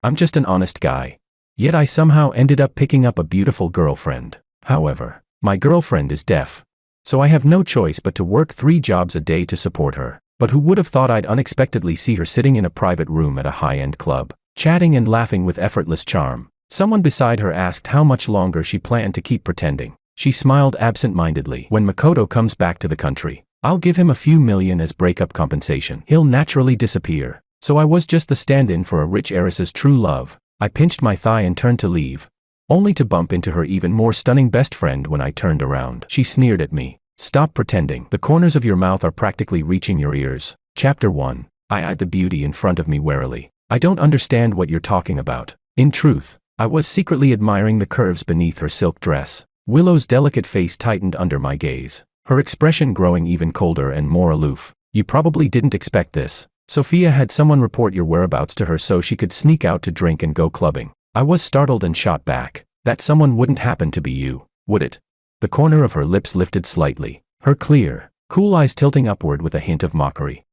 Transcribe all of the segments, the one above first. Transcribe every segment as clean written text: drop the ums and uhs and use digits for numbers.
I'm just an honest guy. Yet I somehow ended up picking up a beautiful girlfriend. However, my girlfriend is deaf. So I have no choice but to work 3 jobs a day to support her. But who would have thought I'd unexpectedly see her sitting in a private room at a high-end club, chatting and laughing with effortless charm. Someone beside her asked how much longer she planned to keep pretending. She smiled absent-mindedly. When Makoto comes back to the country, I'll give him a few million as breakup compensation. He'll naturally disappear. So I was just the stand-in for a rich heiress's true love. I pinched my thigh and turned to leave, only to bump into her even more stunning best friend when I turned around. She sneered at me. Stop pretending. The corners of your mouth are practically reaching your ears. Chapter 1. I eyed the beauty in front of me warily. I don't understand what you're talking about. In truth, I was secretly admiring the curves beneath her silk dress. Willow's delicate face tightened under my gaze, her expression growing even colder and more aloof. You probably didn't expect this. Sophia had someone report your whereabouts to her so she could sneak out to drink and go clubbing. I was startled and shot back. That someone wouldn't happen to be you, would it? The corner of her lips lifted slightly, her clear, cool eyes tilting upward with a hint of mockery.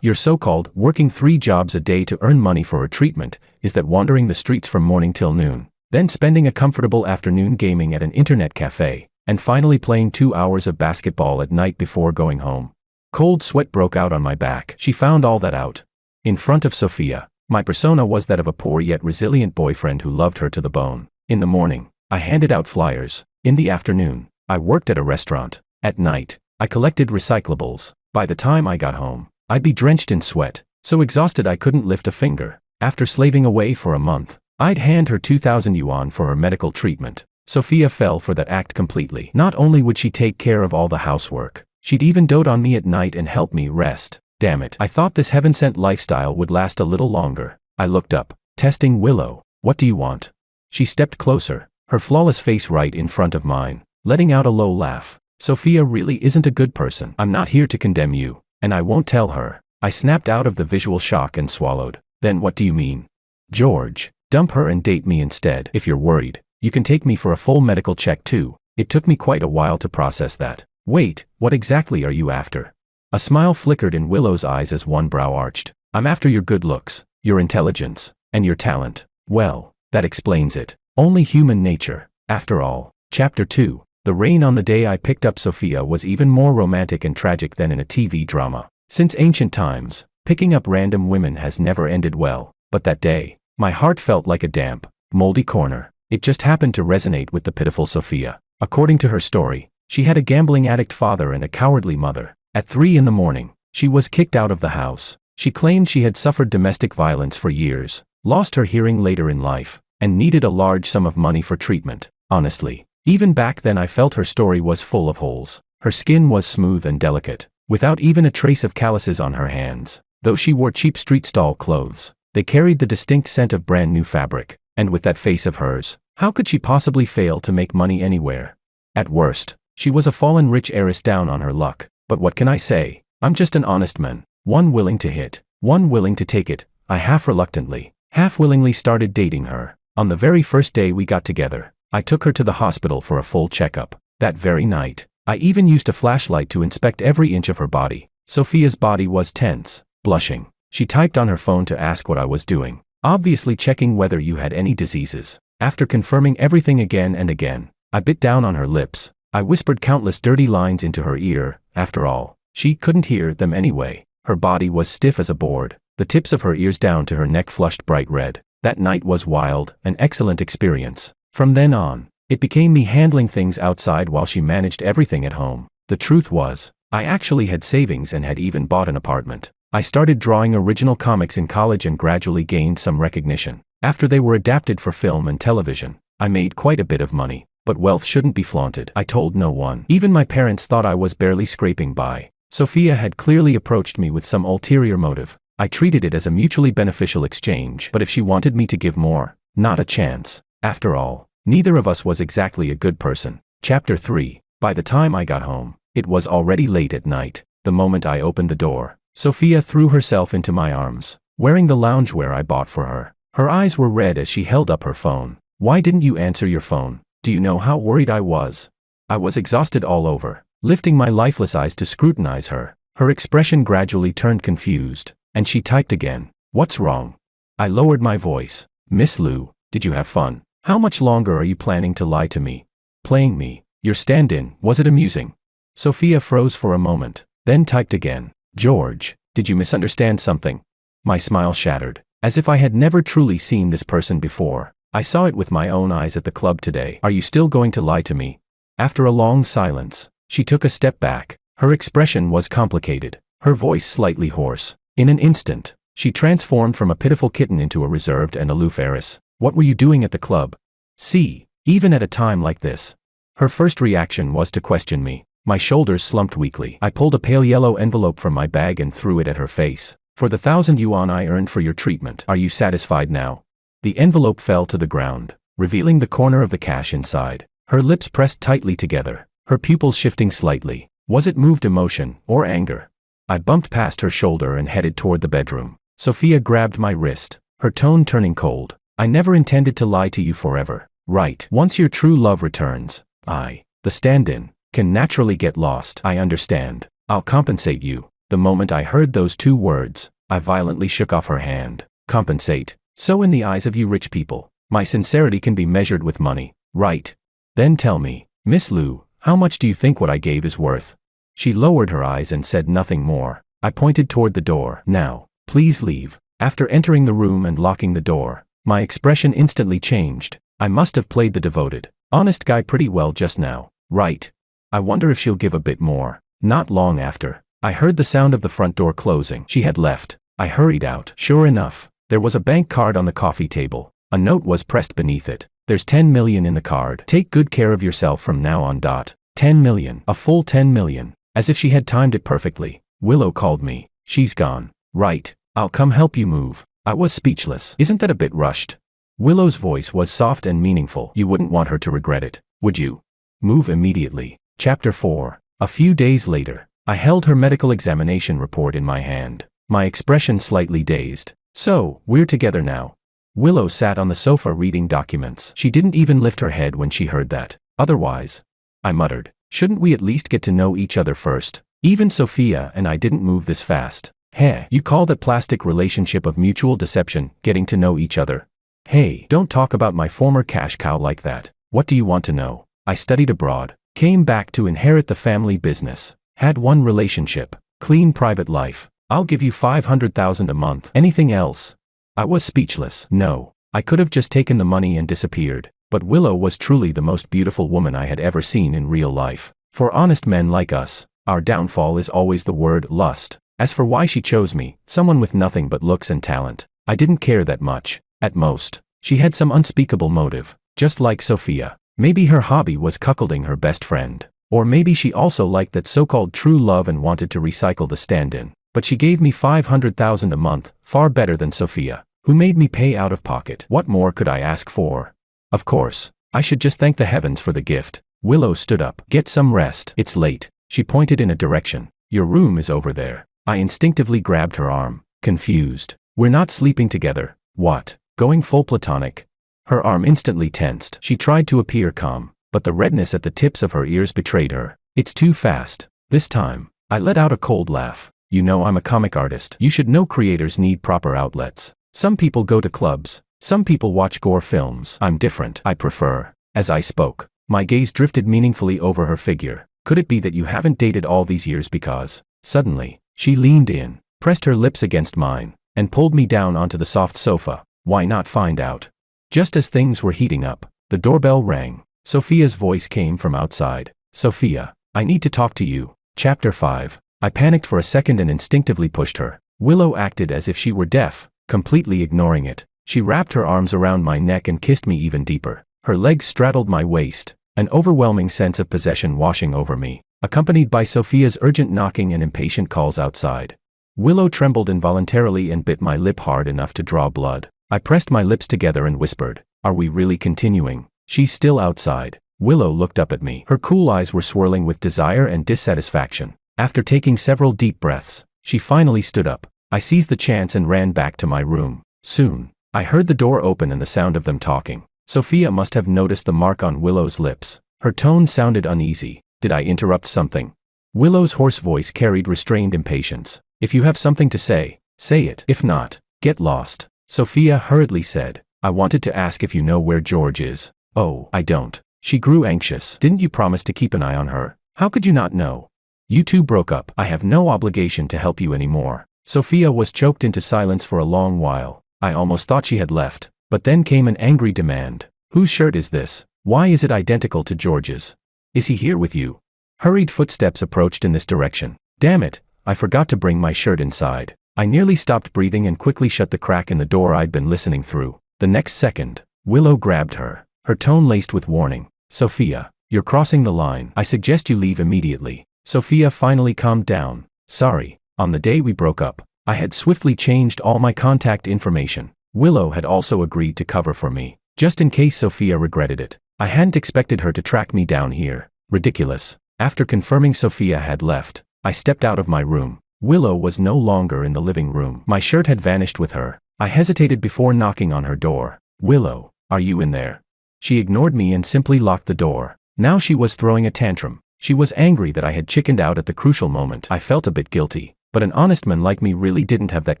Your so-called working 3 jobs a day to earn money for her treatment, is that wandering the streets from morning till noon, then spending a comfortable afternoon gaming at an internet cafe, and finally playing 2 hours of basketball at night before going home. Cold sweat broke out on my back. She found all that out. In front of Sophia, my persona was that of a poor yet resilient boyfriend who loved her to the bone. In the morning, I handed out flyers. In the afternoon, I worked at a restaurant. At night, I collected recyclables. By the time I got home, I'd be drenched in sweat, so exhausted I couldn't lift a finger. After slaving away for a month, I'd hand her 2,000 yuan for her medical treatment. Sophia fell for that act completely. Not only would she take care of all the housework, she'd even dote on me at night and help me rest. Damn it. I thought this heaven-sent lifestyle would last a little longer. I looked up, testing Willow. What do you want? She stepped closer, her flawless face right in front of mine, letting out a low laugh. Sophia really isn't a good person. I'm not here to condemn you, and I won't tell her. I snapped out of the visual shock and swallowed. Then what do you mean? George, dump her and date me instead. If you're worried, you can take me for a full medical check too. It took me quite a while to process that. Wait, what exactly are you after? A smile flickered in Willow's eyes as one brow arched. I'm after your good looks, your intelligence, and your talent. Well, that explains it. Only human nature, after all. Chapter 2. The rain on the day I picked up Sophia was even more romantic and tragic than in a TV drama. Since ancient times, picking up random women has never ended well. But that day, my heart felt like a damp, moldy corner. It just happened to resonate with the pitiful Sophia. According to her story, she had a gambling addict father and a cowardly mother. At 3 in the morning, she was kicked out of the house. She claimed she had suffered domestic violence for years, lost her hearing later in life, and needed a large sum of money for treatment. Honestly, even back then I felt her story was full of holes. Her skin was smooth and delicate, without even a trace of calluses on her hands. Though she wore cheap street stall clothes, they carried the distinct scent of brand new fabric. And with that face of hers, how could she possibly fail to make money anywhere? At worst, she was a fallen rich heiress down on her luck. But what can I say? I'm just an honest man, one willing to hit, one willing to take it. I half reluctantly, half willingly started dating her. On the very first day we got together, I took her to the hospital for a full checkup. That very night, I even used a flashlight to inspect every inch of her body. Sophia's body was tense, blushing. She typed on her phone to ask what I was doing, obviously checking whether you had any diseases. After confirming everything again and again, I bit down on her lips. I whispered countless dirty lines into her ear. After all, she couldn't hear them anyway. Her body was stiff as a board, the tips of her ears down to her neck flushed bright red. That night was wild, an excellent experience. From then on, it became me handling things outside while she managed everything at home. The truth was, I actually had savings and had even bought an apartment. I started drawing original comics in college and gradually gained some recognition. After they were adapted for film and television, I made quite a bit of money. But wealth shouldn't be flaunted. I told no one. Even my parents thought I was barely scraping by. Sophia had clearly approached me with some ulterior motive. I treated it as a mutually beneficial exchange. But if she wanted me to give more, not a chance. After all, neither of us was exactly a good person. Chapter 3. By the time I got home, it was already late at night. The moment I opened the door, Sophia threw herself into my arms, wearing the loungewear I bought for her. Her eyes were red as she held up her phone. Why didn't you answer your phone? Do you know how worried I was? I was exhausted all over, lifting my lifeless eyes to scrutinize her. Her expression gradually turned confused, and she typed again. What's wrong? I lowered my voice. Miss Lu, did you have fun? How much longer are you planning to lie to me? Playing me, your stand-in, was it amusing? Sophia froze for a moment, then typed again. George, did you misunderstand something? My smile shattered, as if I had never truly seen this person before. I saw it with my own eyes at the club today. Are you still going to lie to me? After a long silence, she took a step back. Her expression was complicated, her voice slightly hoarse. In an instant, she transformed from a pitiful kitten into a reserved and aloof heiress. What were you doing at the club? See, even at a time like this. Her first reaction was to question me. My shoulders slumped weakly. I pulled a pale yellow envelope from my bag and threw it at her face. For the 1,000 yuan I earned for your treatment. Are you satisfied now? The envelope fell to the ground, revealing the corner of the cash inside. Her lips pressed tightly together, her pupils shifting slightly. Was it moved emotion or anger? I bumped past her shoulder and headed toward the bedroom. Sophia grabbed my wrist, her tone turning cold. I never intended to lie to you forever, right? Once your true love returns, the stand-in, can naturally get lost. I understand. I'll compensate you. The moment I heard those two words, I violently shook off her hand. Compensate. So in the eyes of you rich people, my sincerity can be measured with money, right? Then tell me, Miss Lu, how much do you think what I gave is worth? She lowered her eyes and said nothing more. I pointed toward the door. Now, please leave. After entering the room and locking the door, my expression instantly changed. I must have played the devoted, honest guy pretty well just now, right? I wonder if she'll give a bit more. Not long after, I heard the sound of the front door closing. She had left. I hurried out. Sure enough, there was a bank card on the coffee table. A note was pressed beneath it. There's 10 million in the card. Take good care of yourself from now on. 10 million. A full 10 million. As if she had timed it perfectly. Willow called me. She's gone. Right. I'll come help you move. I was speechless. Isn't that a bit rushed? Willow's voice was soft and meaningful. You wouldn't want her to regret it, would you? Move immediately. Chapter 4. A few days later, I held her medical examination report in my hand, my expression slightly dazed. So, we're together now. Willow sat on the sofa reading documents. She didn't even lift her head when she heard that. Otherwise, I muttered, shouldn't we at least get to know each other first? Even Sophia and I didn't move this fast. Hey, you call that plastic relationship of mutual deception, getting to know each other? Hey, don't talk about my former cash cow like that. What do you want to know? I studied abroad, came back to inherit the family business, had one relationship, clean private life. I'll give you 500,000 a month. Anything else? I was speechless. No, I could have just taken the money and disappeared, but Willow was truly the most beautiful woman I had ever seen in real life. For honest men like us, our downfall is always the word lust. As for why she chose me, someone with nothing but looks and talent, I didn't care that much. At most, she had some unspeakable motive, just like Sophia. Maybe her hobby was cuckolding her best friend. Or maybe she also liked that so-called true love and wanted to recycle the stand-in. But she gave me 500,000 a month, far better than Sophia, who made me pay out of pocket. What more could I ask for? Of course, I should just thank the heavens for the gift. Willow stood up. Get some rest. It's late. She pointed in a direction. Your room is over there. I instinctively grabbed her arm, confused. We're not sleeping together. What? Going full platonic? Her arm instantly tensed. She tried to appear calm, but the redness at the tips of her ears betrayed her. It's too fast. This time, I let out a cold laugh. You know I'm a comic artist. You should know creators need proper outlets. Some people go to clubs. Some people watch gore films. I'm different. I prefer. As I spoke, my gaze drifted meaningfully over her figure. Could it be that you haven't dated all these years because? Suddenly, she leaned in, pressed her lips against mine, and pulled me down onto the soft sofa. Why not find out? Just as things were heating up, the doorbell rang. Sophia's voice came from outside. Sophia, I need to talk to you. Chapter 5. I panicked for a second and instinctively pushed her. Willow acted as if she were deaf, completely ignoring it. She wrapped her arms around my neck and kissed me even deeper. Her legs straddled my waist, an overwhelming sense of possession washing over me, accompanied by Sophia's urgent knocking and impatient calls outside. Willow trembled involuntarily and bit my lip hard enough to draw blood. I pressed my lips together and whispered, "Are we really continuing? She's still outside." Willow looked up at me. Her cool eyes were swirling with desire and dissatisfaction. After taking several deep breaths, she finally stood up. I seized the chance and ran back to my room. Soon, I heard the door open and the sound of them talking. Sophia must have noticed the mark on Willow's lips. Her tone sounded uneasy. Did I interrupt something? Willow's hoarse voice carried restrained impatience. If you have something to say, say it. If not, get lost. Sophia hurriedly said. I wanted to ask if you know where George is. Oh, I don't. She grew anxious. Didn't you promise to keep an eye on her? How could you not know? You two broke up. I have no obligation to help you anymore. Sophia was choked into silence for a long while. I almost thought she had left. But then came an angry demand. Whose shirt is this? Why is it identical to George's? Is he here with you? Hurried footsteps approached in this direction. Damn it, I forgot to bring my shirt inside. I nearly stopped breathing and quickly shut the crack in the door I'd been listening through. The next second, Willow grabbed her, her tone laced with warning. Sophia, you're crossing the line. I suggest you leave immediately. Sophia finally calmed down. Sorry, on the day we broke up, I had swiftly changed all my contact information. Willow had also agreed to cover for me, just in case Sophia regretted it. I hadn't expected her to track me down here. Ridiculous. After confirming Sophia had left, I stepped out of my room. Willow was no longer in the living room. My shirt had vanished with her. I hesitated before knocking on her door. Willow, are you in there? She ignored me and simply locked the door. Now she was throwing a tantrum. She was angry that I had chickened out at the crucial moment. I felt a bit guilty, but an honest man like me really didn't have that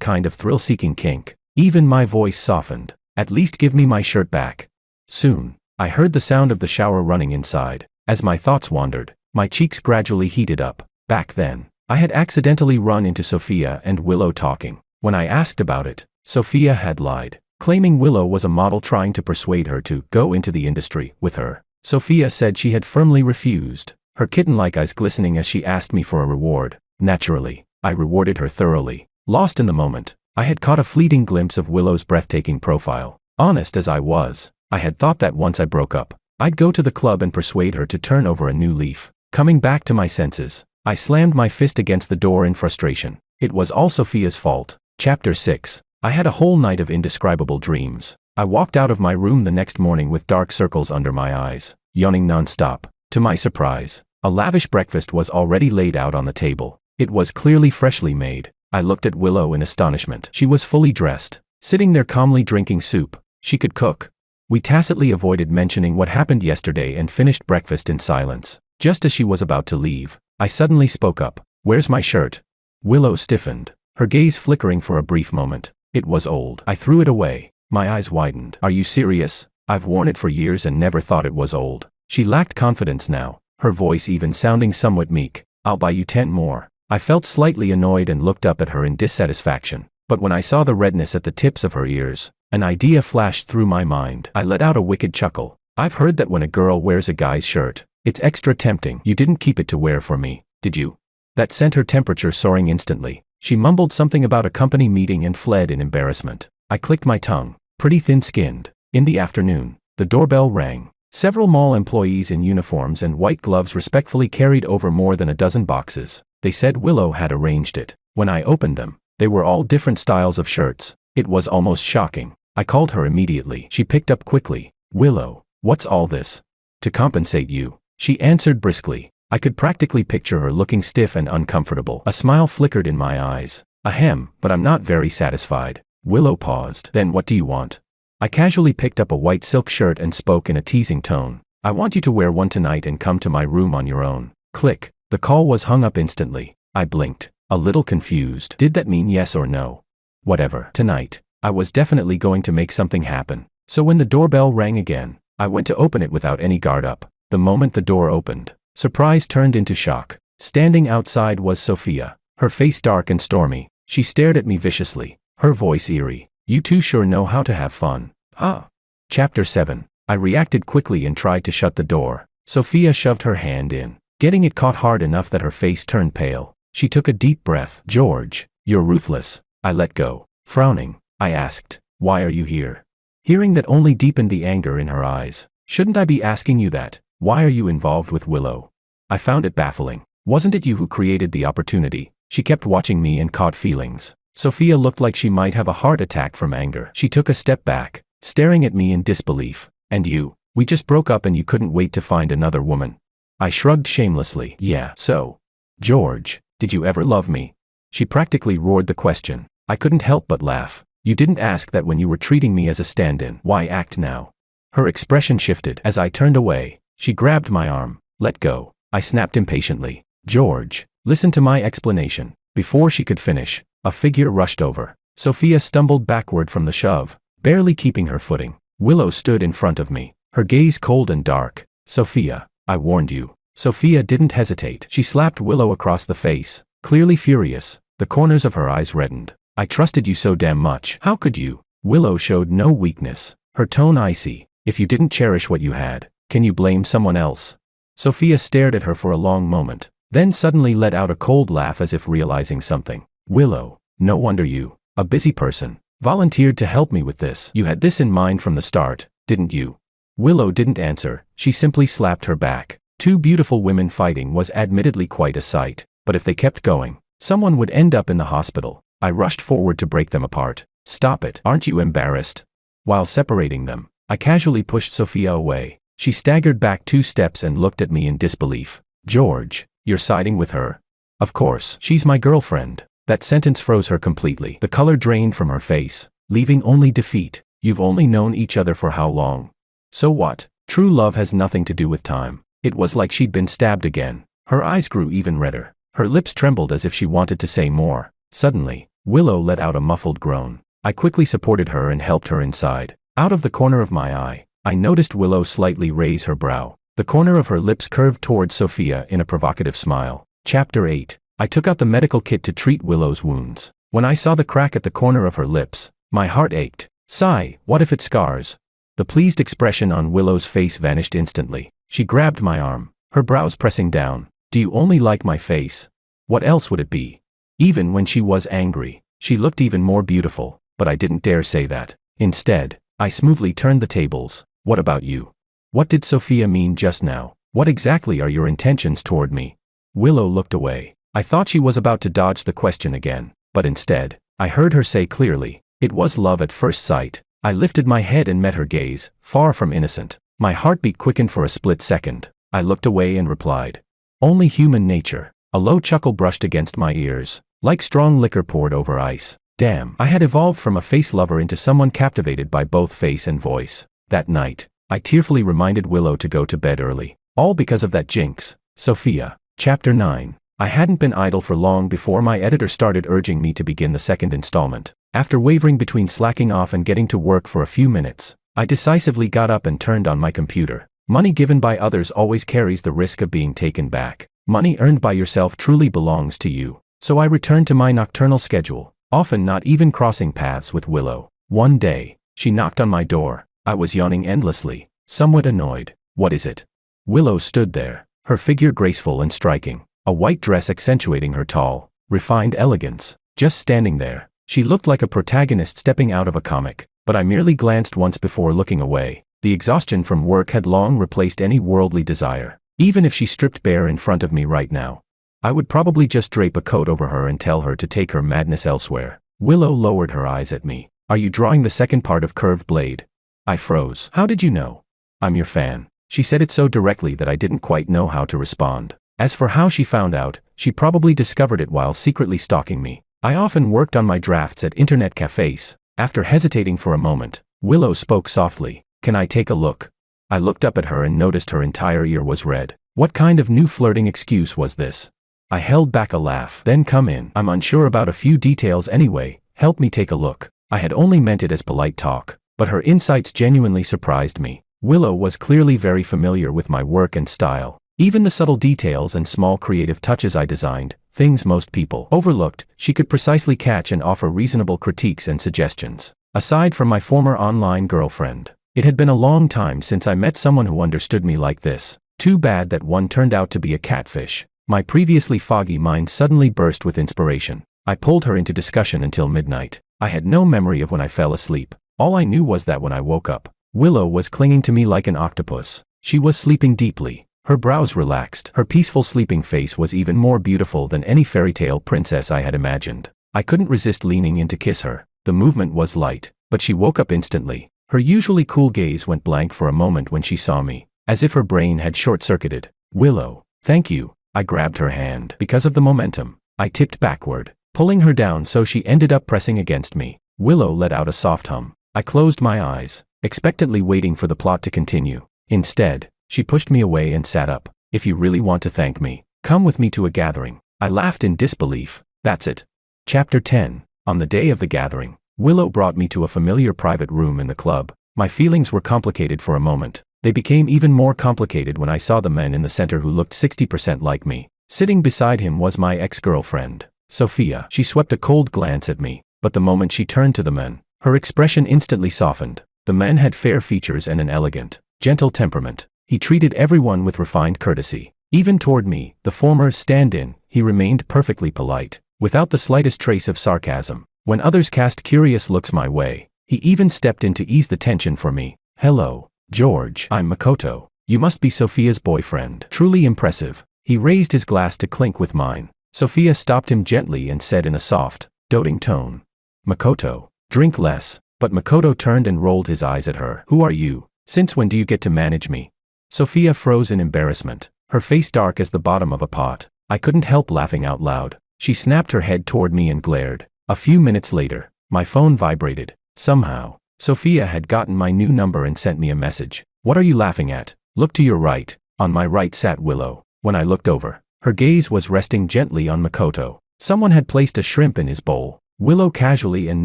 kind of thrill-seeking kink. Even my voice softened. At least give me my shirt back. Soon, I heard the sound of the shower running inside. As my thoughts wandered, my cheeks gradually heated up. Back then, I had accidentally run into Sophia and Willow talking. When I asked about it, Sophia had lied, claiming Willow was a model trying to persuade her to go into the industry with her. Sophia said she had firmly refused, her kitten-like eyes glistening as she asked me for a reward. Naturally, I rewarded her thoroughly. Lost in the moment, I had caught a fleeting glimpse of Willow's breathtaking profile. Honest as I was, I had thought that once I broke up, I'd go to the club and persuade her to turn over a new leaf. Coming back to my senses, I slammed my fist against the door in frustration. It was all Sophia's fault. Chapter 6. I had a whole night of indescribable dreams. I walked out of my room the next morning with dark circles under my eyes, yawning non-stop. To my surprise, a lavish breakfast was already laid out on the table. It was clearly freshly made. I looked at Willow in astonishment. She was fully dressed, sitting there calmly drinking soup. She could cook. We tacitly avoided mentioning what happened yesterday and finished breakfast in silence. Just as she was about to leave, I suddenly spoke up. Where's my shirt? Willow stiffened, her gaze flickering for a brief moment. It was old. I threw it away. My eyes widened. Are you serious? I've worn it for years and never thought it was old. She lacked confidence now, her voice even sounding somewhat meek. I'll buy you 10 more. I felt slightly annoyed and looked up at her in dissatisfaction. But when I saw the redness at the tips of her ears, an idea flashed through my mind. I let out a wicked chuckle. I've heard that when a girl wears a guy's shirt, it's extra tempting. You didn't keep it to wear for me, did you? That sent her temperature soaring instantly. She mumbled something about a company meeting and fled in embarrassment. I clicked my tongue. Pretty thin-skinned. In the afternoon, the doorbell rang. Several mall employees in uniforms and white gloves respectfully carried over more than a dozen boxes. They said Willow had arranged it. When I opened them, they were all different styles of shirts. It was almost shocking. I called her immediately. She picked up quickly. Willow, what's all this? To compensate you, she answered briskly. I could practically picture her looking stiff and uncomfortable. A smile flickered in my eyes. Ahem, but I'm not very satisfied. Willow paused. Then what do you want? I casually picked up a white silk shirt and spoke in a teasing tone. I want you to wear one tonight and come to my room on your own. Click. The call was hung up instantly. I blinked, a little confused. Did that mean yes or no? Whatever. Tonight, I was definitely going to make something happen. So when the doorbell rang again, I went to open it without any guard up. The moment the door opened, surprise turned into shock. Standing outside was Sophia, her face dark and stormy. She stared at me viciously, her voice eerie. You two sure know how to have fun. Huh? Chapter 7. I reacted quickly and tried to shut the door. Sophia shoved her hand in, getting it caught hard enough that her face turned pale. She took a deep breath. George, you're ruthless. I let go. Frowning, I asked, why are you here? Hearing that only deepened the anger in her eyes. Shouldn't I be asking you that? Why are you involved with Willow? I found it baffling. Wasn't it you who created the opportunity? She kept watching me and caught feelings. Sophia looked like she might have a heart attack from anger. She took a step back, staring at me in disbelief. And you? We just broke up and you couldn't wait to find another woman. I shrugged shamelessly. Yeah, so. George, did you ever love me? She practically roared the question. I couldn't help but laugh. You didn't ask that when you were treating me as a stand-in. Why act now? Her expression shifted. As I turned away, she grabbed my arm. Let go. I snapped impatiently. George, listen to my explanation. Before she could finish, a figure rushed over. Sophia stumbled backward from the shove, barely keeping her footing. Willow stood in front of me, her gaze cold and dark. "Sophia, I warned you." Sophia didn't hesitate. She slapped Willow across the face, clearly furious. The corners of her eyes reddened. "I trusted you so damn much. How could you?" Willow showed no weakness, her tone icy. "If you didn't cherish what you had, can you blame someone else?" Sophia stared at her for a long moment, then suddenly let out a cold laugh as if realizing something. "Willow, no wonder you, a busy person, volunteered to help me with this. You had this in mind from the start, didn't you?" Willow didn't answer, she simply slapped her back. Two beautiful women fighting was admittedly quite a sight, but if they kept going, someone would end up in the hospital. I rushed forward to break them apart. "Stop it, aren't you embarrassed?" While separating them, I casually pushed Sophia away. She staggered back 2 steps and looked at me in disbelief. "George, you're siding with her?" "Of course, she's my girlfriend." That sentence froze her completely. The color drained from her face, leaving only defeat. "You've only known each other for how long?" "So what? True love has nothing to do with time." It was like she'd been stabbed again. Her eyes grew even redder. Her lips trembled as if she wanted to say more. Suddenly, Willow let out a muffled groan. I quickly supported her and helped her inside. Out of the corner of my eye, I noticed Willow slightly raise her brow. The corner of her lips curved towards Sophia in a provocative smile. Chapter 8. I took out the medical kit to treat Willow's wounds. When I saw the crack at the corner of her lips, my heart ached. Sigh, what if it scars? The pleased expression on Willow's face vanished instantly. She grabbed my arm, her brows pressing down. "Do you only like my face? What else would it be?" Even when she was angry, she looked even more beautiful, but I didn't dare say that. Instead, I smoothly turned the tables. "What about you? What did Sophia mean just now? What exactly are your intentions toward me?" Willow looked away. I thought she was about to dodge the question again, but instead, I heard her say clearly, "It was love at first sight." I lifted my head and met her gaze, far from innocent. My heartbeat quickened for a split second. I looked away and replied, "Only human nature." A low chuckle brushed against my ears, like strong liquor poured over ice. Damn, I had evolved from a face lover into someone captivated by both face and voice. That night, I tearfully reminded Willow to go to bed early. All because of that jinx, Sophia. Chapter 9. I hadn't been idle for long before my editor started urging me to begin the second installment. After wavering between slacking off and getting to work for a few minutes, I decisively got up and turned on my computer. Money given by others always carries the risk of being taken back. Money earned by yourself truly belongs to you. So I returned to my nocturnal schedule, often not even crossing paths with Willow. One day, she knocked on my door. I was yawning endlessly, somewhat annoyed. "What is it?" Willow stood there, her figure graceful and striking, a white dress accentuating her tall, refined elegance. Just standing there, she looked like a protagonist stepping out of a comic, but I merely glanced once before looking away. The exhaustion from work had long replaced any worldly desire. Even if she stripped bare in front of me right now, I would probably just drape a coat over her and tell her to take her madness elsewhere. Willow lowered her eyes at me. "Are you drawing the second part of Curved Blade?" I froze. "How did you know?" "I'm your fan." She said it so directly that I didn't quite know how to respond. As for how she found out, she probably discovered it while secretly stalking me. I often worked on my drafts at internet cafes. After hesitating for a moment, Willow spoke softly. "Can I take a look?" I looked up at her and noticed her entire ear was red. What kind of new flirting excuse was this? I held back a laugh. "Then come in. I'm unsure about a few details anyway. Help me take a look." I had only meant it as polite talk, but her insights genuinely surprised me. Willow was clearly very familiar with my work and style. Even the subtle details and small creative touches I designed, things most people overlooked, she could precisely catch and offer reasonable critiques and suggestions. Aside from my former online girlfriend, it had been a long time since I met someone who understood me like this. Too bad that one turned out to be a catfish. My previously foggy mind suddenly burst with inspiration. I pulled her into discussion until midnight. I had no memory of when I fell asleep. All I knew was that when I woke up, Willow was clinging to me like an octopus. She was sleeping deeply. Her brows relaxed. Her peaceful sleeping face was even more beautiful than any fairy tale princess I had imagined. I couldn't resist leaning in to kiss her. The movement was light, but she woke up instantly. Her usually cool gaze went blank for a moment when she saw me, as if her brain had short-circuited. "Willow, thank you." I grabbed her hand. Because of the momentum, I tipped backward, pulling her down so she ended up pressing against me. Willow let out a soft hum. I closed my eyes, expectantly waiting for the plot to continue. Instead, she pushed me away and sat up. "If you really want to thank me, come with me to a gathering." I laughed in disbelief. "That's it." Chapter 10. On the day of the gathering, Willow brought me to a familiar private room in the club. My feelings were complicated for a moment. They became even more complicated when I saw the man in the center who looked 60% like me. Sitting beside him was my ex-girlfriend, Sophia. She swept a cold glance at me, but the moment she turned to the man, her expression instantly softened. The man had fair features and an elegant, gentle temperament. He treated everyone with refined courtesy. Even toward me, the former stand-in, he remained perfectly polite, without the slightest trace of sarcasm. When others cast curious looks my way, he even stepped in to ease the tension for me. "Hello, George. I'm Makoto. You must be Sophia's boyfriend." Truly impressive. He raised his glass to clink with mine. Sophia stopped him gently and said in a soft, doting tone, "Makoto, drink less." But Makoto turned and rolled his eyes at her. "Who are you? Since when do you get to manage me?" Sophia froze in embarrassment, her face dark as the bottom of a pot. I couldn't help laughing out loud. She snapped her head toward me and glared. A few minutes later, my phone vibrated. Somehow, Sophia had gotten my new number and sent me a message. "What are you laughing at? Look to your right." On my right sat Willow. When I looked over, her gaze was resting gently on Makoto. Someone had placed a shrimp in his bowl. Willow casually and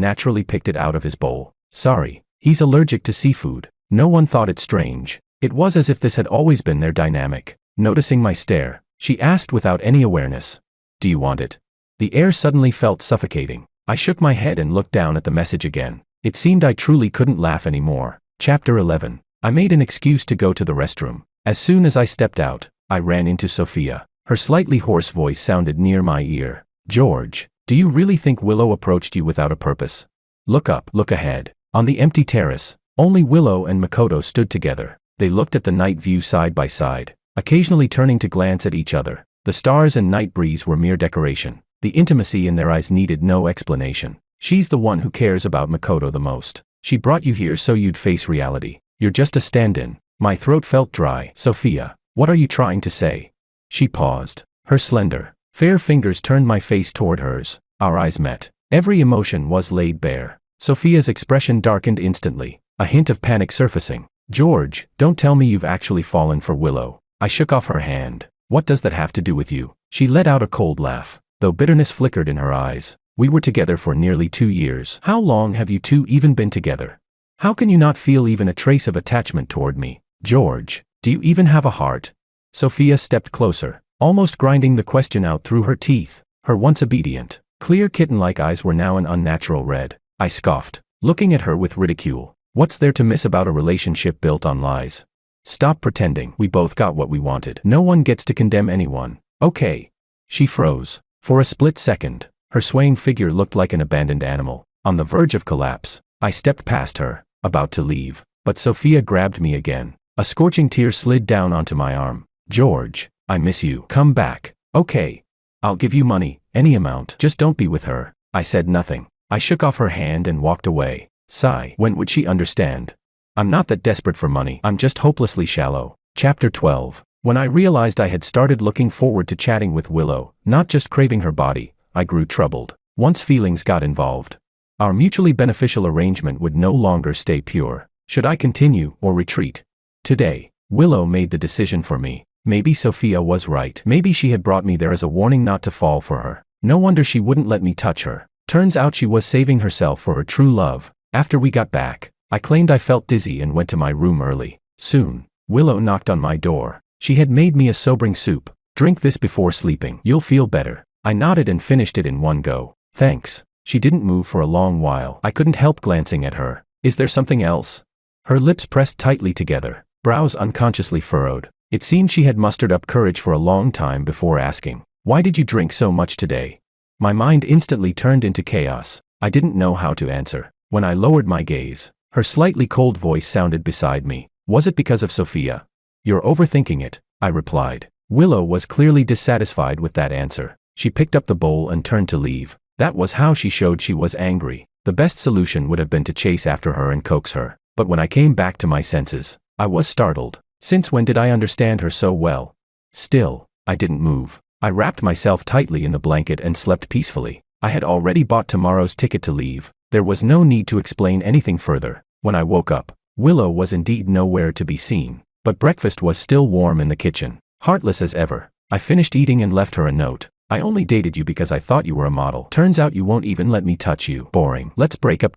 naturally picked it out of his bowl. "Sorry, he's allergic to seafood." No one thought it strange. It was as if this had always been their dynamic. Noticing my stare, she asked without any awareness, "Do you want it?" The air suddenly felt suffocating. I shook my head and looked down at the message again. It seemed I truly couldn't laugh anymore. Chapter 11. I made an excuse to go to the restroom. As soon as I stepped out, I ran into Sophia. Her slightly hoarse voice sounded near my ear. "George, do you really think Willow approached you without a purpose? Look up, look ahead." On the empty terrace, only Willow and Makoto stood together. They looked at the night view side by side, occasionally turning to glance at each other. The stars and night breeze were mere decoration. The intimacy in their eyes needed no explanation. "She's the one who cares about Makoto the most. She brought you here so you'd face reality. You're just a stand-in." My throat felt dry. "Sophia, what are you trying to say?" She paused. Her slender, fair fingers turned my face toward hers. Our eyes met. Every emotion was laid bare. Sophia's expression darkened instantly, a hint of panic surfacing. "George, don't tell me you've actually fallen for Willow." I shook off her hand. "What does that have to do with you?" She let out a cold laugh, though bitterness flickered in her eyes. "We were together for nearly 2 years. How long have you two even been together? How can you not feel even a trace of attachment toward me? George, do you even have a heart?" Sophia stepped closer, almost grinding the question out through her teeth. Her once obedient, clear kitten-like eyes were now an unnatural red. I scoffed, looking at her with ridicule. "What's there to miss about a relationship built on lies? Stop pretending. We both got what we wanted. No one gets to condemn anyone, okay?" She froze. For a split second, her swaying figure looked like an abandoned animal, on the verge of collapse. I stepped past her, about to leave, but Sophia grabbed me again. A scorching tear slid down onto my arm. "George, I miss you. Come back, okay? I'll give you money, any amount. Just don't be with her." I said nothing. I shook off her hand and walked away. Sigh. When would she understand? I'm not that desperate for money. I'm just hopelessly shallow. Chapter 12. When I realized I had started looking forward to chatting with Willow, not just craving her body, I grew troubled. Once feelings got involved, our mutually beneficial arrangement would no longer stay pure. Should I continue or retreat? Today, Willow made the decision for me. Maybe Sophia was right. Maybe she had brought me there as a warning not to fall for her. No wonder she wouldn't let me touch her. Turns out she was saving herself for her true love. After we got back, I claimed I felt dizzy and went to my room early. Soon, Willow knocked on my door. She had made me a sobering soup. "Drink this before sleeping. You'll feel better." I nodded and finished it in one go. "Thanks." She didn't move for a long while. I couldn't help glancing at her. "Is there something else?" Her lips pressed tightly together, brows unconsciously furrowed. It seemed she had mustered up courage for a long time before asking, "Why did you drink so much today?" My mind instantly turned into chaos. I didn't know how to answer. When I lowered my gaze, her slightly cold voice sounded beside me. "Was it because of Sophia?" "You're overthinking it," I replied. Willow was clearly dissatisfied with that answer. She picked up the bowl and turned to leave. That was how she showed she was angry. The best solution would have been to chase after her and coax her. But when I came back to my senses, I was startled. Since when did I understand her so well? Still, I didn't move. I wrapped myself tightly in the blanket and slept peacefully. I had already bought tomorrow's ticket to leave. There was no need to explain anything further. When I woke up, Willow was indeed nowhere to be seen. But breakfast was still warm in the kitchen. Heartless as ever, I finished eating and left her a note. I only dated you because I thought you were a model. Turns out you won't even let me touch you. Boring. Let's break up.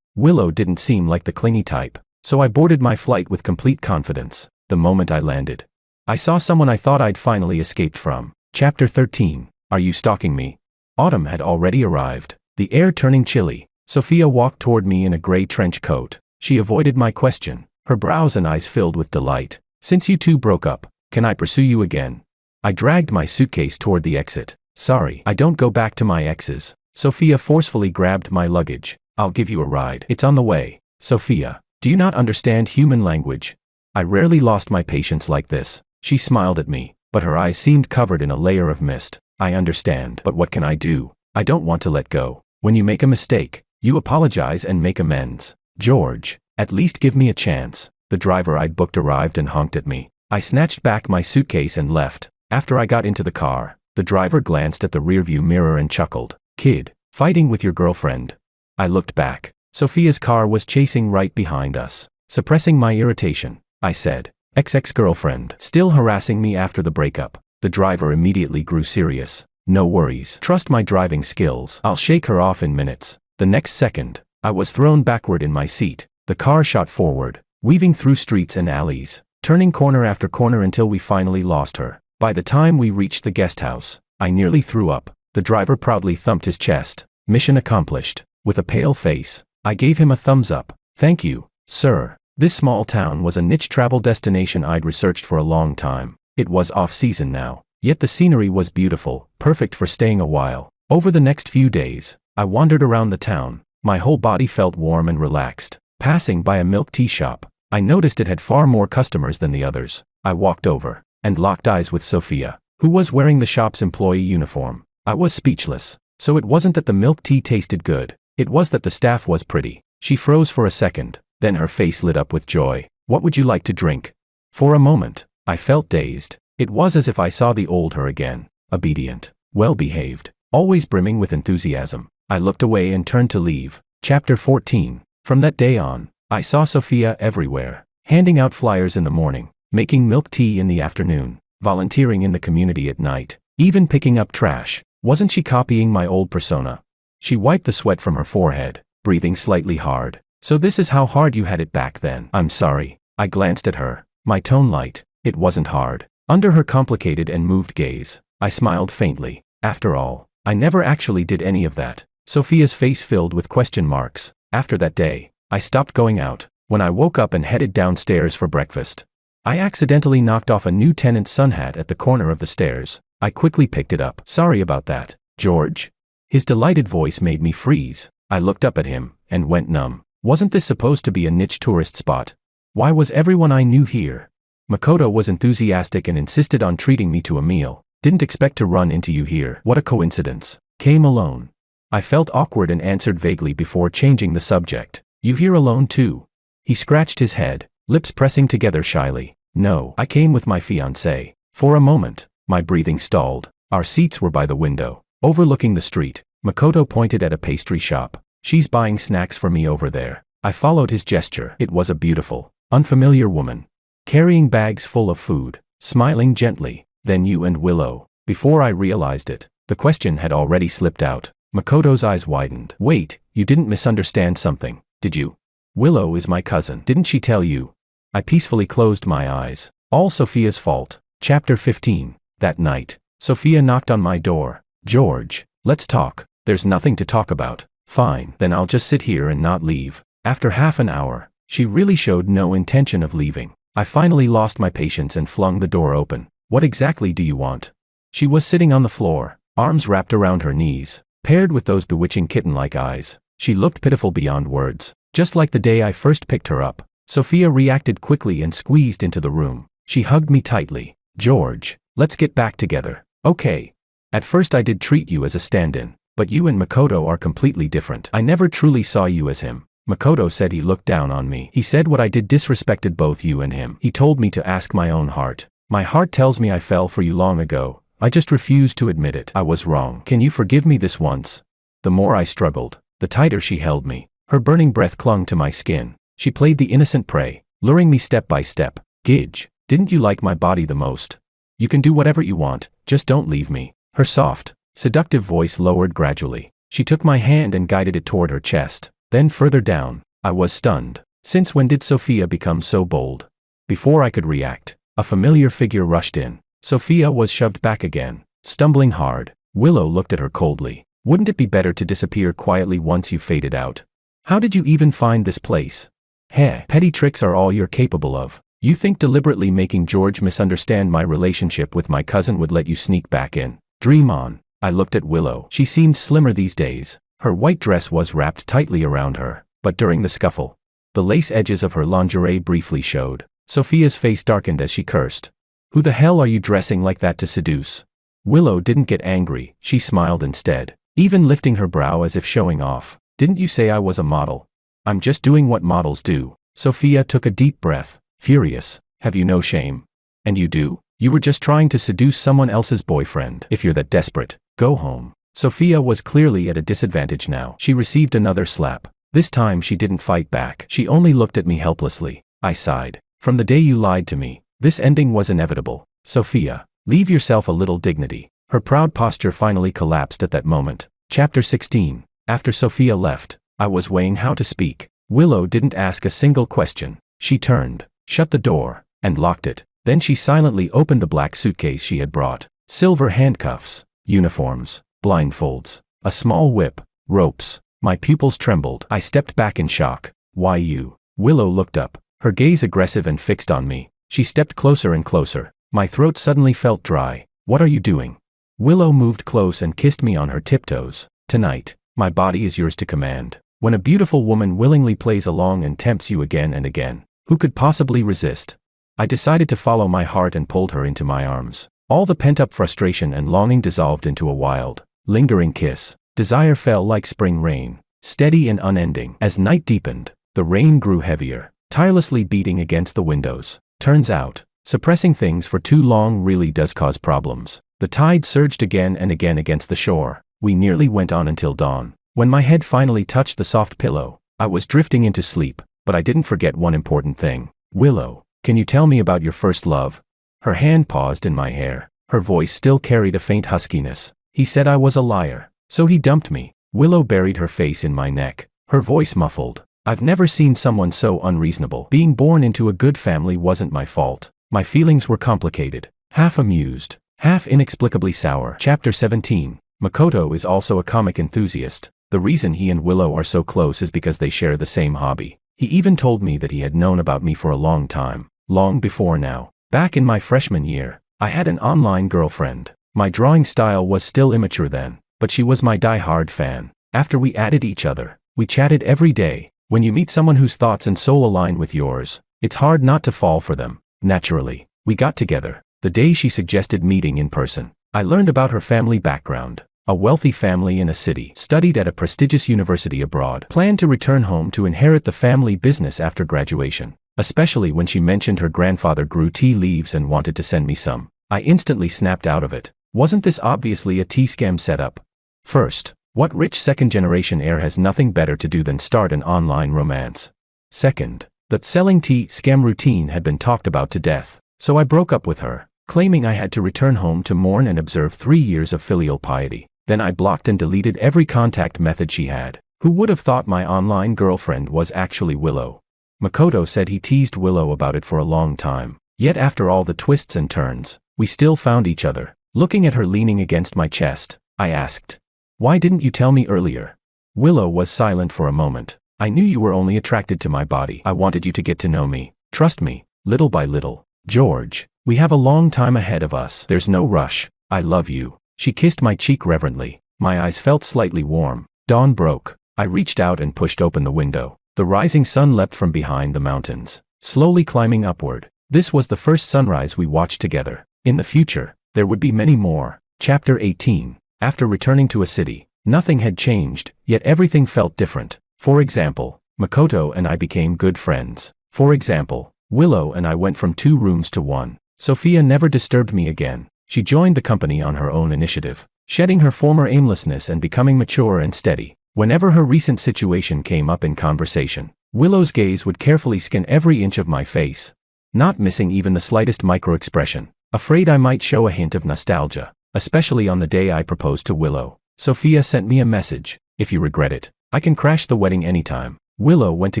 Willow didn't seem like the clingy type, so I boarded my flight with complete confidence. The moment I landed, I saw someone I thought I'd finally escaped from. Chapter 13. Are you stalking me? Autumn had already arrived, the air turning chilly. Sophia walked toward me in a gray trench coat. She avoided my question, her brows and eyes filled with delight. Since you two broke up, can I pursue you again? I dragged my suitcase toward the exit. Sorry, I don't go back to my exes. Sophia forcefully grabbed my luggage. I'll give you a ride. It's on the way. Sophia, do you not understand human language? I rarely lost my patience like this. She smiled at me, but her eyes seemed covered in a layer of mist. I understand, but what can I do? I don't want to let go. When you make a mistake, you apologize and make amends. George, at least give me a chance. The driver I'd booked arrived and honked at me. I snatched back my suitcase and left. After I got into the car, the driver glanced at the rearview mirror and chuckled. Kid, fighting with your girlfriend? I looked back. Sophia's car was chasing right behind us. Suppressing my irritation, I said, ex-girlfriend, still harassing me after the breakup. The driver immediately grew serious. No worries. Trust my driving skills. I'll shake her off in minutes. The next second, I was thrown backward in my seat. The car shot forward, weaving through streets and alleys, turning corner after corner until we finally lost her. By the time we reached the guest house, I nearly threw up. The driver proudly thumped his chest. Mission accomplished. With a pale face, I gave him a thumbs up. Thank you, sir. This small town was a niche travel destination I'd researched for a long time. It was off-season now, yet the scenery was beautiful, perfect for staying a while. Over the next few days, I wandered around the town. My whole body felt warm and relaxed. Passing by a milk tea shop, I noticed it had far more customers than the others. I walked over and locked eyes with Sophia, who was wearing the shop's employee uniform. I was speechless. So it wasn't that the milk tea tasted good. It was that the staff was pretty. She froze for a second, then her face lit up with joy. What would you like to drink? For a moment, I felt dazed. It was as if I saw the old her again, obedient, well-behaved, always brimming with enthusiasm. I looked away and turned to leave. Chapter 14. From that day on, I saw Sophia everywhere, handing out flyers in the morning, making milk tea in the afternoon, volunteering in the community at night, even picking up trash. Wasn't she copying my old persona? She wiped the sweat from her forehead, breathing slightly hard. So this is how hard you had it back then. I'm sorry. I glanced at her, my tone light. It wasn't hard. Under her complicated and moved gaze, I smiled faintly. After all, I never actually did any of that. Sophia's face filled with question marks. After that day, I stopped going out. When I woke up and headed downstairs for breakfast, I accidentally knocked off a new tenant's sun hat at the corner of the stairs. I quickly picked it up. Sorry about that, George. His delighted voice made me freeze. I looked up at him and went numb. Wasn't this supposed to be a niche tourist spot? Why was everyone I knew here? Makoto was enthusiastic and insisted on treating me to a meal. Didn't expect to run into you here. What a coincidence. Came alone. I felt awkward and answered vaguely before changing the subject. You here alone too? He scratched his head, lips pressing together shyly. No, I came with my fiancé. For a moment, my breathing stalled. Our seats were by the window, overlooking the street. Makoto pointed at a pastry shop. She's buying snacks for me over there. I followed his gesture. It was a beautiful, unfamiliar woman, carrying bags full of food, smiling gently. Then you and Willow. Before I realized it, the question had already slipped out. Makoto's eyes widened. Wait, you didn't misunderstand something, did you? Willow is my cousin. Didn't she tell you? I peacefully closed my eyes. All Sophia's fault. Chapter 15. That night, Sophia knocked on my door. George, let's talk. There's nothing to talk about. Fine, then I'll just sit here and not leave. After half an hour, she really showed no intention of leaving. I finally lost my patience and flung the door open. What exactly do you want? She was sitting on the floor, arms wrapped around her knees, paired with those bewitching kitten-like eyes. She looked pitiful beyond words, just like the day I first picked her up. Sophia reacted quickly and squeezed into the room. She hugged me tightly. George, let's get back together. Okay. At first I did treat you as a stand-in, but you and Makoto are completely different. I never truly saw you as him. Makoto said he looked down on me. He said what I did disrespected both you and him. He told me to ask my own heart. My heart tells me I fell for you long ago. I just refused to admit it. I was wrong. Can you forgive me this once? The more I struggled, the tighter she held me. Her burning breath clung to my skin. She played the innocent prey, luring me step by step. Gidge, didn't you like my body the most? You can do whatever you want, just don't leave me. Her soft, Seductive voice lowered gradually. She took my hand and guided it toward her chest. Then further down. I was stunned. Since when did Sophia become so bold? Before I could react, a familiar figure rushed in. Sophia was shoved back again, stumbling hard. Willow looked at her coldly. Wouldn't it be better to disappear quietly once you faded out? How did you even find this place? Heh, petty tricks are all you're capable of. You think deliberately making George misunderstand my relationship with my cousin would let you sneak back in? Dream on. I looked at Willow. She seemed slimmer these days. Her white dress was wrapped tightly around her, but during the scuffle, the lace edges of her lingerie briefly showed. Sophia's face darkened as she cursed. Who the hell are you dressing like that to seduce? Willow didn't get angry, she smiled instead, even lifting her brow as if showing off. Didn't you say I was a model? I'm just doing what models do. Sophia took a deep breath, furious. Have you no shame? And you do? You were just trying to seduce someone else's boyfriend. If you're that desperate, go home. Sophia was clearly at a disadvantage now. She received another slap. This time she didn't fight back. She only looked at me helplessly. I sighed. From the day you lied to me, this ending was inevitable. Sophia, leave yourself a little dignity. Her proud posture finally collapsed at that moment. Chapter 16. After Sophia left, I was weighing how to speak. Willow didn't ask a single question. She turned, shut the door, and locked it. Then she silently opened the black suitcase she had brought. Silver handcuffs, uniforms, blindfolds, a small whip, ropes. My pupils trembled. I stepped back in shock. Why you? Willow looked up, her gaze aggressive and fixed on me. She stepped closer and closer. My throat suddenly felt dry. What are you doing? Willow moved close and kissed me on her tiptoes. Tonight, my body is yours to command. When a beautiful woman willingly plays along and tempts you again and again, who could possibly resist? I decided to follow my heart and pulled her into my arms. All the pent-up frustration and longing dissolved into a wild, lingering kiss. Desire fell like spring rain, steady and unending. As night deepened, the rain grew heavier, tirelessly beating against the windows. Turns out, suppressing things for too long really does cause problems. The tide surged again and again against the shore. We nearly went on until dawn. When my head finally touched the soft pillow, I was drifting into sleep, but I didn't forget one important thing. Willow, can you tell me about your first love? Her hand paused in my hair. Her voice still carried a faint huskiness. He said I was a liar, so he dumped me. Willow buried her face in my neck, her voice muffled. I've never seen someone so unreasonable. Being born into a good family wasn't my fault. My feelings were complicated, half amused, half inexplicably sour. Chapter 17. Makoto is also a comic enthusiast. The reason he and Willow are so close is because they share the same hobby. He even told me that he had known about me for a long time, long before now. Back in my freshman year, I had an online girlfriend. My drawing style was still immature then, but she was my die-hard fan. After we added each other, we chatted every day. When you meet someone whose thoughts and soul align with yours, it's hard not to fall for them. Naturally, we got together. The day she suggested meeting in person, I learned about her family background. A wealthy family in a city, studied at a prestigious university abroad, planned to return home to inherit the family business after graduation. Especially when she mentioned her grandfather grew tea leaves and wanted to send me some. I instantly snapped out of it. Wasn't this obviously a tea scam setup? First, what rich second-generation heir has nothing better to do than start an online romance? Second, the selling tea scam routine had been talked about to death, so I broke up with her, claiming I had to return home to mourn and observe 3 years of filial piety. Then I blocked and deleted every contact method she had. Who would have thought my online girlfriend was actually Willow? Makoto said he teased Willow about it for a long time. Yet after all the twists and turns, we still found each other. Looking at her leaning against my chest, I asked, "Why didn't you tell me earlier?" Willow was silent for a moment. "I knew you were only attracted to my body. I wanted you to get to know me. Trust me, little by little. George, we have a long time ahead of us. There's no rush. I love you." She kissed my cheek reverently. My eyes felt slightly warm. Dawn broke. I reached out and pushed open the window. The rising sun leapt from behind the mountains, slowly climbing upward. This was the first sunrise we watched together. In the future, there would be many more. Chapter 18. After returning to a city, nothing had changed, yet everything felt different. For example, Makoto and I became good friends. For example, Willow and I went from 2 rooms to 1. Sophia never disturbed me again. She joined the company on her own initiative, shedding her former aimlessness and becoming mature and steady. Whenever her recent situation came up in conversation, Willow's gaze would carefully scan every inch of my face, not missing even the slightest micro-expression, afraid I might show a hint of nostalgia. especially on the day I proposed to Willow. Sophia sent me a message. If you regret it, I can crash the wedding anytime. Willow went to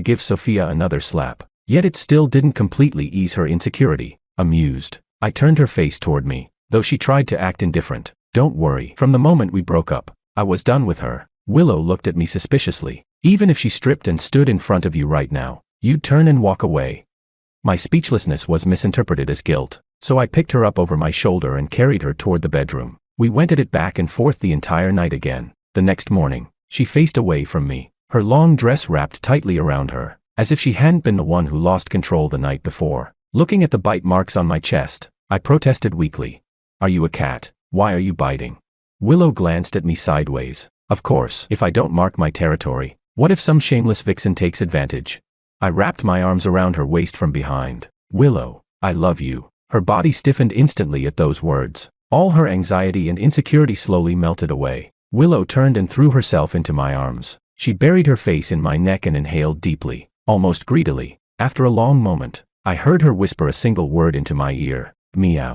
give Sophia another slap. Yet it still didn't completely ease her insecurity. Amused, I turned her face toward me, though she tried to act indifferent. Don't worry. From the moment we broke up, I was done with her. Willow looked at me suspiciously. Even if she stripped and stood in front of you right now, you'd turn and walk away. My speechlessness was misinterpreted as guilt, so I picked her up over my shoulder and carried her toward the bedroom. We went at it back and forth the entire night again. The next morning, she faced away from me, her long dress wrapped tightly around her, as if she hadn't been the one who lost control the night before. Looking at the bite marks on my chest, I protested weakly. Are you a cat? Why are you biting? Willow glanced at me sideways. Of course, if I don't mark my territory, what if some shameless vixen takes advantage? I wrapped my arms around her waist from behind. Willow, I love you. Her body stiffened instantly at those words. All her anxiety and insecurity slowly melted away. Willow turned and threw herself into my arms. She buried her face in my neck and inhaled deeply, almost greedily. After a long moment, I heard her whisper a single word into my ear. Meow.